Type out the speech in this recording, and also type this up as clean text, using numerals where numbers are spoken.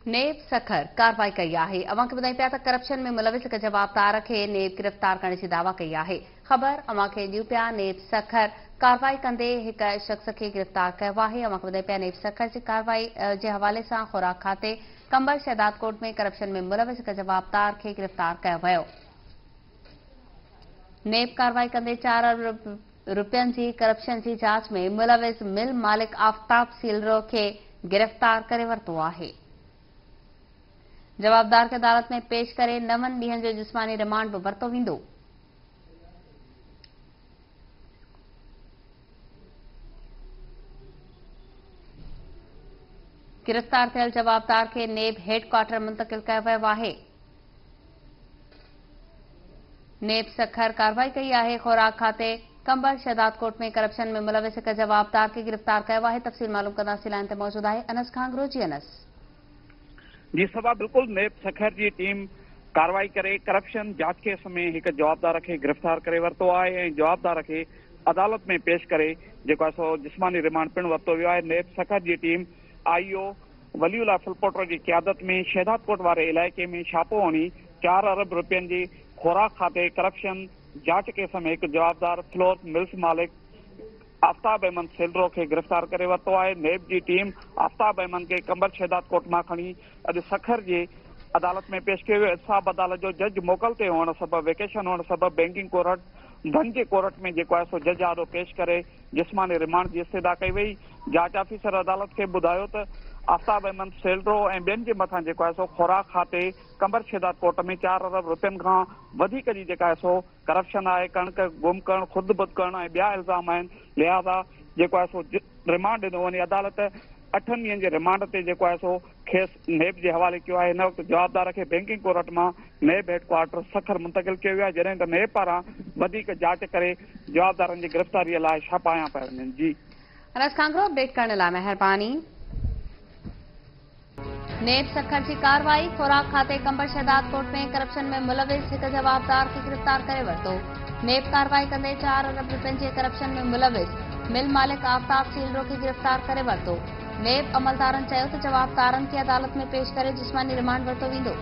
नेब सखर कार्रवाई कई है। अवां खे ॿुधायूं पिया त करप्शन में मुलविस हिक जवाबदार खे नेब गिरफ़्तार करण जी दावा कई है। ख़बर अवां खे ॾियूं पिया नेब सखर कार्रवाई कंदे हिक शख़्स खे गिरफ़्तार कयो आहे। अवां खे ॿुधायूं पिया नेब सखर जी कार्रवाई जे हवाले सां खुराक खाते कंबर शहदाद कोट में करप्शन में मुलविस हिक जवाबदार खे गिरफ़्तार कयो वियो। नेब कार्रवाई कंदे 4 अरब रुपयनि जी करप्शन जी जांच में मुलविस मिल मालिक आफ्ताब सीलरो खे गिरफ़्तार करे वरितो आहे। जवाबदार खे अदालत में पेश करे 9 ॾींहनि जो जिस्मानी रिमांड बि वरितो वेंदो। गिरफ़्तार थियल जवाबदार खे नेब हेडक्वार्टर मुंतक़िल कयो वियो आहे। नेब सखर कार्रवाई कई है। खुराक खाते कंबर शहदाद कोट में करप्शन में मुलविस हिक जवाबदार खे गिरफ़्तार कयो आहे। तफ़सील मालूम कंदासीं। लाइन ते मौजूद आहे अनस खांगरो। जी अनस। जी सभा बिल्कुल नेब सखर की टीम कार्रवाई करे करप्शन जांच केस में एक जवाबदार के गिरफ्तार करे वरतो है। जवाबदार के अदालत में पेश करे जो सो जिस्मानी रिमांड पिण वरतो वियो है। नेब सखर की टीम IO वलीउल्लाह फुलपोटो की क़यादत में शहदाद कोट वाले इलाके में छापो हणी 4 अरब रुपयनि की खुराक खाते करप्शन जांच केस में एक जवाबदार फ्लोर मिल्स मालिक आफ्ताब अहमद सेलरो के गिरफ्तार करे वरतो है। नेब की टीम आफ्ताब अहमद के कंबर शहदाद कोट में खणी अज सखर के अदालत में पेश किया। इंसाफ अदालत जो जज मोकल ते होने सबब वेकेशन होने सबब बैंकिंग कोर्ट धन के कोर्ट में जो है सो जज आदो पेश करे जिस्मानी रिमांड की इस्तदा कई वही। जांच ऑफिसर अदालत के बुधायो तो आफ्ताब अहमद सेलरो और बेन के मथा जो है सो खुराक खाते कंबर शहदाद कोर्ट में 4 अरब रुपयनि का वधिक जी जो है सो करप्शन है, कणक गुम करण, खुद बुद करण और बिया इल्जाम आहिनि। लिहाजा जो है सो रिमांड दिनों वही। अदालत 8 ॾींहनि जे रिमांड ते जो है सो खेस नेब के हवाले किया है। इन वक्त जवाबदार के बैंकिंग कोर्ट में नेब हेडक्वार्टर सखर मुंतकिल किया वियो आहे। जॾहिं त नेब पारां वधीक जांच करे जवाबदारनि जी गिरफ़्तारी लाइ छापाया पिया वञनि। जी अनस खांगरो अपडेट करण लाइ महिरबानी। नेब सखर की कार्रवाई खुराक खाते कंबर शहदाद कोट में करप्शन में मुलविस एक जवाबदार के गिरफ़्तार करे वरितो। नेब कार्रवाई कंदे 4 अरब रुपयनि के करप्शन में मुलविस मिल मालिक आफ्ताब सीलरो के गिरफ़्तार करे वरितो। नेब अमलदारनि चयो त जवाबदारनि खे अदालत में पेश करे जिस्मानी रिमांड वरितो वेंदो।